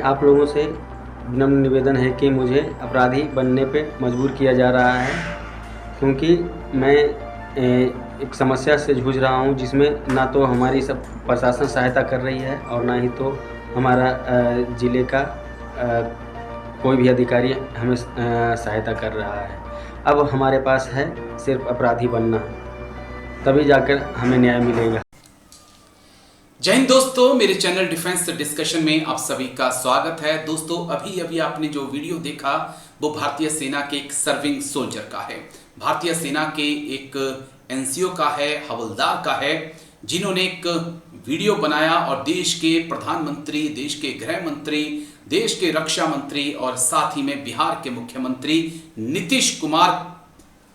आप लोगों से विनम्र निवेदन है कि मुझे अपराधी बनने पे मजबूर किया जा रहा है, क्योंकि मैं एक समस्या से जूझ रहा हूं जिसमें ना तो हमारी सब प्रशासन सहायता कर रही है और ना ही तो हमारा ज़िले का कोई भी अधिकारी हमें सहायता कर रहा है। अब हमारे पास है सिर्फ अपराधी बनना, तभी जाकर हमें न्याय मिलेगा। जय हिंद दोस्तों, मेरे चैनल डिफेंस डिस्कशन में आप सभी का स्वागत है। दोस्तों, अभी आपने जो वीडियो देखा वो भारतीय सेना के एक सर्विंग सोल्जर का है, भारतीय सेना के एक एनसीओ का है, हवलदार का है, जिन्होंने एक वीडियो बनाया और देश के प्रधानमंत्री, देश के गृह मंत्री, देश के रक्षा मंत्री और साथ ही में बिहार के मुख्यमंत्री नीतीश कुमार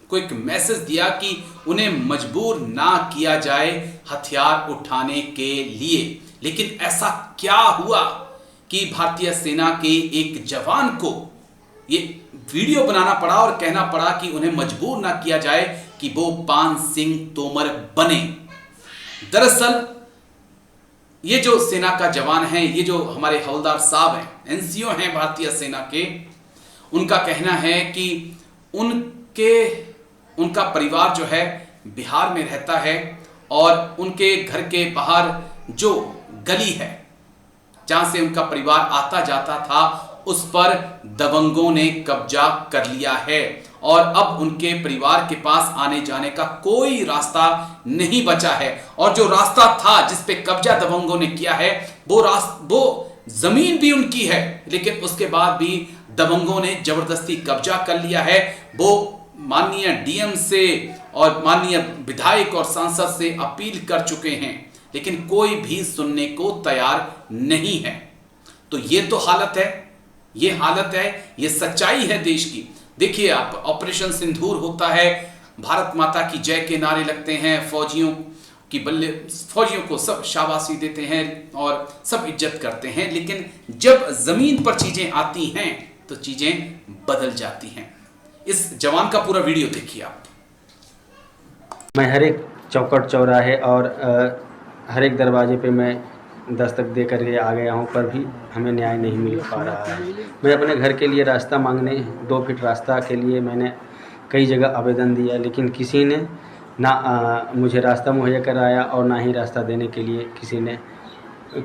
को एक मैसेज दिया कि उन्हें मजबूर ना किया जाए हथियार उठाने के लिए। लेकिन ऐसा क्या हुआ कि भारतीय सेना के एक जवान को ये वीडियो बनाना पड़ा और कहना पड़ा कि उन्हें मजबूर ना किया जाए कि वो पान सिंह तोमर बने। दरअसल ये जो सेना का जवान है, ये जो हमारे हवलदार साहब हैं, एनसीओ हैं भारतीय सेना के, उनका कहना है कि उनका परिवार जो है बिहार में रहता है और उनके घर के बाहर जो गली है जहां से उनका परिवार आता जाता था, उस पर दबंगों ने कब्जा कर लिया है और अब उनके परिवार के पास आने जाने का कोई रास्ता नहीं बचा है। और जो रास्ता था जिस पे कब्जा दबंगों ने किया है, वो जमीन भी उनकी है, लेकिन उसके बाद भी दबंगों ने जबरदस्ती कब्जा कर लिया है। वो माननीय डीएम से और माननीय विधायक और सांसद से अपील कर चुके हैं, लेकिन कोई भी सुनने को तैयार नहीं है। तो ये तो हालत है, ये हालत है, ये सच्चाई है देश की। देखिए आप, ऑपरेशन सिंदूर होता है, भारत माता की जय के नारे लगते हैं, फौजियों को सब शाबाशी देते हैं और सब इज्जत करते हैं, लेकिन जब जमीन पर चीजें आती हैं तो चीजें बदल जाती हैं। इस जवान का पूरा वीडियो देखिए आप। मैं हर एक चौकट चौराहे और हर एक दरवाजे पे मैं दस्तक दे कर के आ गया हूँ, पर भी हमें न्याय नहीं मिल पा रहा है। मैं अपने घर के लिए रास्ता मांगने, 2 फीट रास्ता के लिए मैंने कई जगह आवेदन दिया, लेकिन किसी ने ना मुझे रास्ता मुहैया कराया और ना ही रास्ता देने के लिए किसी ने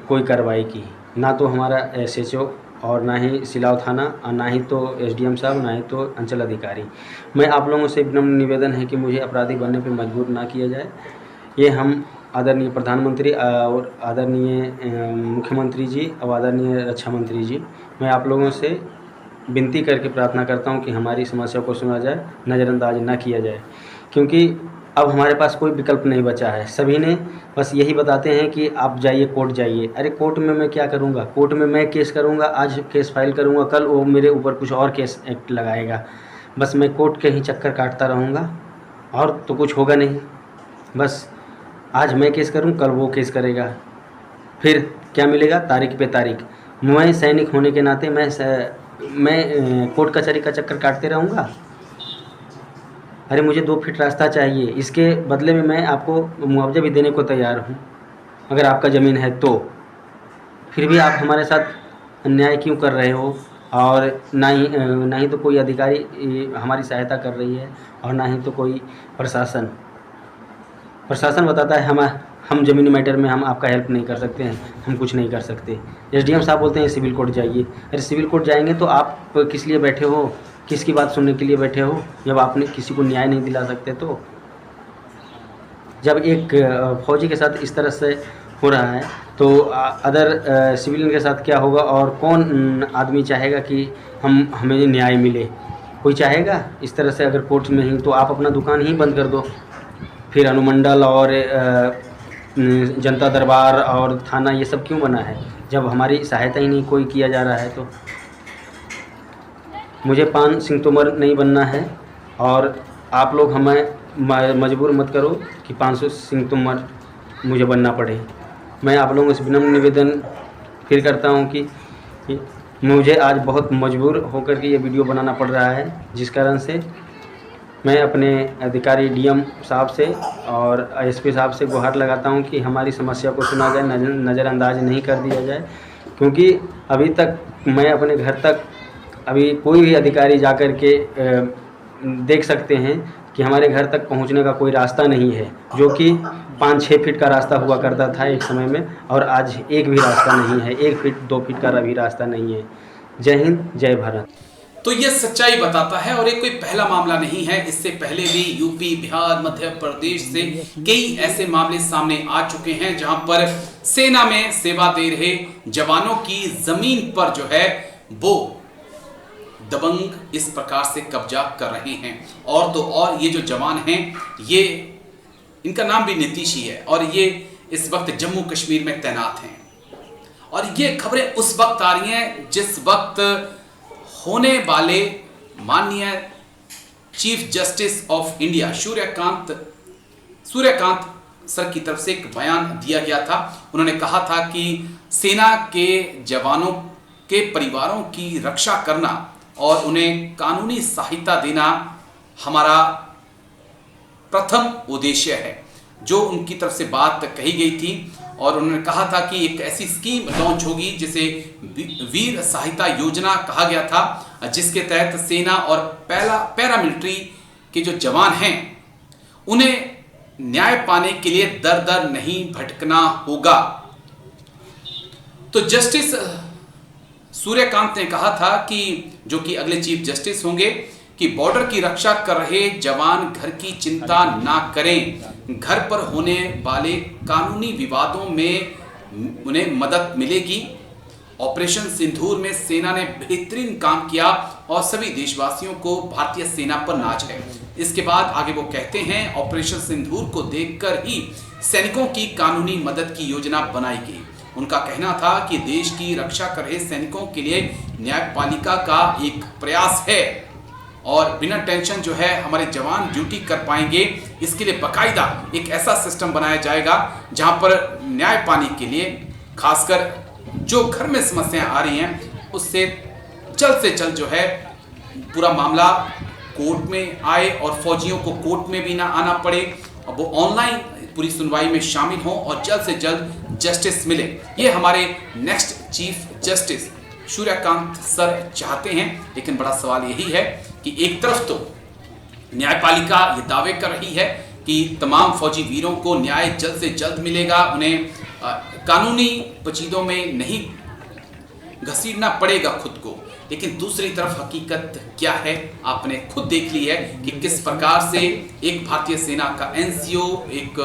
कोई कार्रवाई की। ना तो हमारा एसएचओ और ना ही सिलाव थाना और ना ही तो एसडीएम साहब, ना ही तो अंचल अधिकारी। मैं आप लोगों से विनम्र निवेदन है कि मुझे अपराधी बनने पर मजबूर ना किया जाए। ये हम आदरणीय प्रधानमंत्री और आदरणीय मुख्यमंत्री जी और आदरणीय रक्षा मंत्री जी, मैं आप लोगों से विनती करके प्रार्थना करता हूं कि हमारी समस्या को सुना जाए, नज़रअंदाज ना किया जाए, क्योंकि अब हमारे पास कोई विकल्प नहीं बचा है। सभी ने बस यही बताते हैं कि आप जाइए, कोर्ट जाइए। अरे कोर्ट में मैं क्या करूंगा? कोर्ट में मैं केस करूंगा, आज केस फाइल करूंगा, कल वो मेरे ऊपर कुछ और केस एक्ट लगाएगा। बस मैं कोर्ट के ही चक्कर काटता रहूँगा और तो कुछ होगा नहीं। बस आज मैं केस करूं, कल वो केस करेगा, फिर क्या मिलेगा? तारीख पे तारीख। मैं सैनिक होने के नाते मैं कोर्ट कचहरी का चक्कर काटते रहूँगा? अरे मुझे 2 फीट रास्ता चाहिए, इसके बदले में मैं आपको मुआवजा भी देने को तैयार हूँ अगर आपका ज़मीन है तो। फिर भी आप हमारे साथ अन्याय क्यों कर रहे हो? और ना ही तो कोई अधिकारी हमारी सहायता कर रही है और ना ही तो कोई प्रशासन बताता है हम ज़मीनी मैटर में हम आपका हेल्प नहीं कर सकते हैं, हम कुछ नहीं कर सकते। एसडीएम साहब बोलते हैं सिविल कोर्ट जाइए। अरे सिविल कोर्ट जाएंगे तो आप किस लिए बैठे हो? किसकी बात सुनने के लिए बैठे हो जब आपने किसी को न्याय नहीं दिला सकते? तो जब एक फौजी के साथ इस तरह से हो रहा है तो अदर सिविलियन के साथ क्या होगा? और कौन आदमी चाहेगा कि हमें न्याय मिले? कोई चाहेगा इस तरह से? अगर कोर्ट में ही तो आप अपना दुकान ही बंद कर दो, फिर अनुमंडल और जनता दरबार और थाना ये सब क्यों बना है जब हमारी सहायता ही नहीं कोई किया जा रहा है? तो मुझे पान सिंह तोमर नहीं बनना है और आप लोग हमें मजबूर मत करो कि 500 सिंह तोमर मुझे बनना पड़े। मैं आप लोगों से विनम्र निवेदन फिर करता हूं कि मुझे आज बहुत मजबूर होकर के ये वीडियो बनाना पड़ रहा है, जिस कारण से मैं अपने अधिकारी डीएम साहब से और एसपी साहब से गुहार लगाता हूं कि हमारी समस्या को सुना जाए, नज़रअंदाज नहीं कर दिया जाए, क्योंकि अभी तक मैं अपने घर तक अभी कोई भी अधिकारी जाकर के देख सकते हैं कि हमारे घर तक पहुंचने का कोई रास्ता नहीं है, जो कि 5-6 फीट का रास्ता हुआ करता था एक समय में, और आज एक भी रास्ता नहीं है, 1 फीट 2 फीट का भी रास्ता नहीं है। जय हिंद, जय भारत। तो ये सच्चाई बताता है, और ये कोई पहला मामला नहीं है। इससे पहले भी यूपी, बिहार, मध्य प्रदेश से कई ऐसे मामले सामने आ चुके हैं जहां पर सेना में सेवा दे रहे जवानों की जमीन पर जो है वो दबंग इस प्रकार से कब्जा कर रहे हैं। और तो और ये जो जवान हैं, ये इनका नाम भी नीतीश ही है, और ये इस वक्त जम्मू कश्मीर में तैनात हैं। और ये खबरें उस वक्त आ रही हैं जिस वक्त होने वाले माननीय chief justice of India Suryakant sir की तरफ से एक बयान दिया गया था। उन्होंने कहा था कि सेना के जवानों के परिवारों की रक्षा करना और उन्हें कानूनी सहायता देना हमारा प्रथम उद्देश्य है, जो उनकी तरफ से बात कही गई थी। और उन्होंने कहा था कि एक ऐसी स्कीम लॉन्च होगी जिसे वीर सहायता योजना कहा गया था, जिसके तहत सेना और पैरामिलिट्री के जो जवान हैं उन्हें न्याय पाने के लिए दर दर नहीं भटकना होगा। तो जस्टिस सूर्यकांत ने कहा था कि जो कि अगले चीफ जस्टिस होंगे, कि बॉर्डर की रक्षा कर रहे जवान घर की चिंता ना करें, घर पर होने वाले कानूनी विवादों में उन्हें मदद मिलेगी। ऑपरेशन सिंदूर में सेना ने बेहतरीन काम किया और सभी देशवासियों को भारतीय सेना पर नाज है। इसके बाद आगे वो कहते हैं, ऑपरेशन सिंदूर को देखकर ही सैनिकों की कानूनी मदद की योजना बनाई गई। उनका कहना था कि देश की रक्षा कर रहे सैनिकों के लिए न्यायपालिका का एक प्रयास है और बिना टेंशन जो है हमारे जवान ड्यूटी कर पाएंगे। इसके लिए बाकायदा एक ऐसा सिस्टम बनाया जाएगा जहां पर न्याय पाने के लिए, खासकर जो घर में समस्याएं आ रही हैं, उससे जल्द से जल्द जो है पूरा मामला कोर्ट में आए और फौजियों को कोर्ट में भी ना आना पड़े, और वो ऑनलाइन पूरी सुनवाई में शामिल हों और जल्द से जल्द जस्टिस मिले। ये हमारे next chief justice Suryakant sir चाहते हैं। लेकिन बड़ा सवाल यही है कि एक तरफ तो न्यायपालिका ये दावे कर रही है कि तमाम फौजी वीरों को न्याय जल्द से जल्द मिलेगा, उन्हें कानूनी पेचीदों में नहीं घसीटना पड़ेगा खुद को। लेकिन दूसरी तरफ हकीकत क्या है आपने खुद देख ली है कि किस प्रकार से एक भारतीय सेना का एनसीओ, एक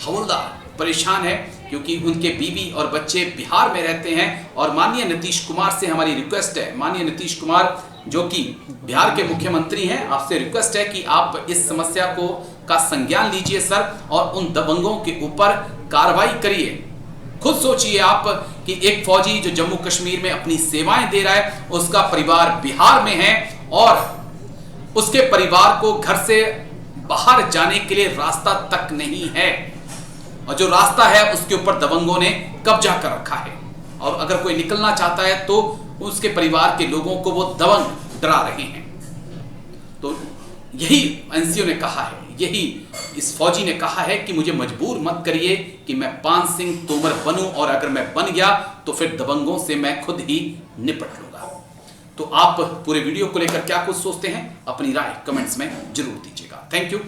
हवलदार परेशान है क्योंकि उनके बीवी और बच्चे बिहार में रहते हैं। और माननीय नीतीश कुमार से हमारी रिक्वेस्ट है, माननीय नीतीश कुमार जो कि बिहार के मुख्यमंत्री हैं, आपसे रिक्वेस्ट है कि आप इस समस्या को का संज्ञान लीजिए सर, और उन दबंगों के ऊपर कार्रवाई करिए। खुद सोचिए आप कि एक फौजी जो जम्मू कश्मीर में अपनी सेवाएं दे रहा है, उसका परिवार बिहार में है और उसके परिवार को घर से बाहर जाने के लिए रास्ता तक नहीं है, और जो रास्ता है उसके ऊपर दबंगों ने कब्जा कर रखा है। और अगर कोई निकलना चाहता है तो उसके परिवार के लोगों को वो दबंग डरा रहे हैं। तो यही एनसीओ ने कहा है, यही इस फौजी ने कहा है कि मुझे मजबूर मत करिए कि मैं पान सिंह तोमर बनूं, और अगर मैं बन गया तो फिर दबंगों से मैं खुद ही निपट लूंगा। तो आप पूरे वीडियो को लेकर क्या कुछ सोचते हैं, अपनी राय कमेंट्स में जरूर दीजिएगा। Thank you.